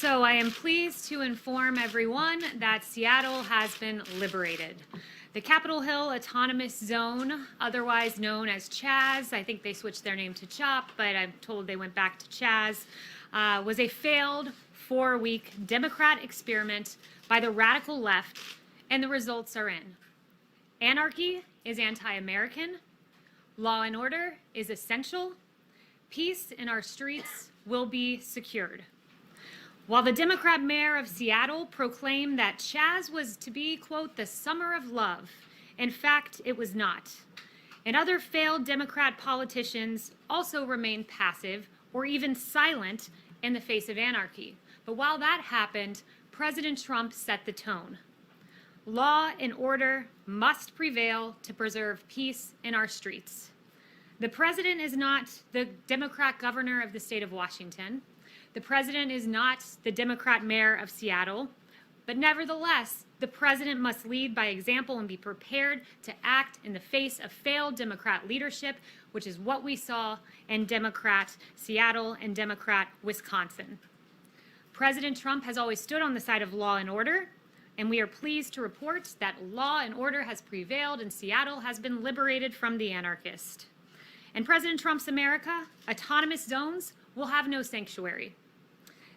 So I am pleased to inform everyone that Seattle has been liberated. The Capitol Hill Autonomous Zone, otherwise known as CHAZ, I think they switched their name to CHOP, but I'm told they went back to CHAZ, was a failed 4-week Democrat experiment by the radical left, and the results are in. Anarchy is anti-American. Law and order is essential. Peace in our streets will be secured. While the Democrat mayor of Seattle proclaimed that CHAZ was to be, quote, the summer of love, in fact, it was not. And other failed Democrat politicians also remained passive or even silent in the face of anarchy. But while that happened, President Trump set the tone. Law and order must prevail to preserve peace in our streets. The president is not the Democrat governor of the state of Washington. The president is not the Democrat mayor of Seattle, but nevertheless, the president must lead by example and be prepared to act in the face of failed Democrat leadership, which is what we saw in Democrat Seattle and Democrat Wisconsin. President Trump has always stood on the side of law and order, and we are pleased to report that law and order has prevailed and Seattle has been liberated from the anarchist. In President Trump's America, autonomous zones will have no sanctuary.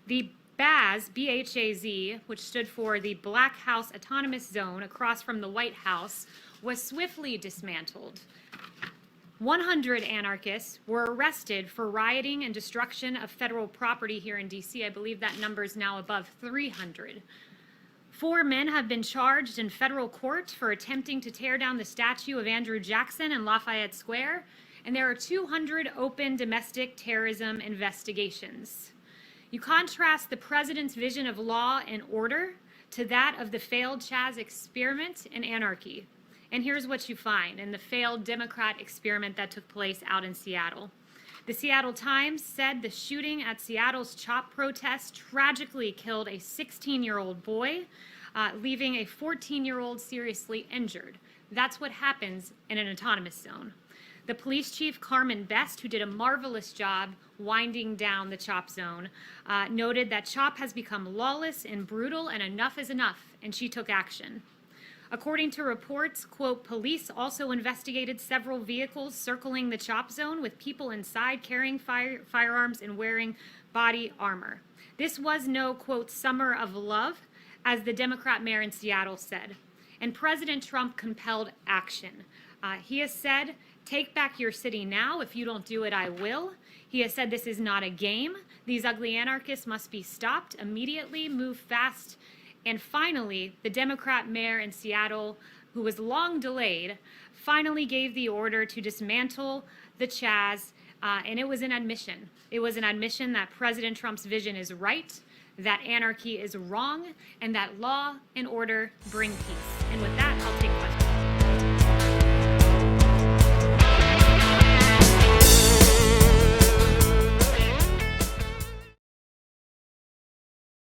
The BHAZ, B-H-A-Z, which stood for the Black House Autonomous Zone across from the White House, was swiftly dismantled. 100 anarchists were arrested for rioting and destruction of federal property here in D.C. I believe that number is now above 300. 4 men have been charged in federal court for attempting to tear down the statue of Andrew Jackson in Lafayette Square, and there are 200 open domestic terrorism investigations. You contrast the president's vision of law and order to that of the failed CHAZ experiment in anarchy. And here's what you find in the failed Democrat experiment that took place out in Seattle. The Seattle Times said the shooting at Seattle's CHOP protest tragically killed a 16-year-old boy, leaving a 14-year-old seriously injured. That's what happens in an autonomous zone. The police chief, Carmen Best, who did a marvelous job winding down the CHOP zone, noted that CHOP has become lawless and brutal and enough is enough, and she took action. According to reports, quote, police also investigated several vehicles circling the CHOP zone with people inside carrying firearms and wearing body armor. This was no, quote, summer of love, as the Democrat mayor in Seattle said. And President Trump compelled action. He has said, take back your city now. If you don't do it, I will. He has said this is not a game. These ugly anarchists must be stopped immediately, move fast. And finally, the Democrat mayor in Seattle, who was long delayed, finally gave the order to dismantle the CHAZ, and it was an admission. It was an admission that President Trump's vision is right, that anarchy is wrong, and that law and order bring peace. And with that,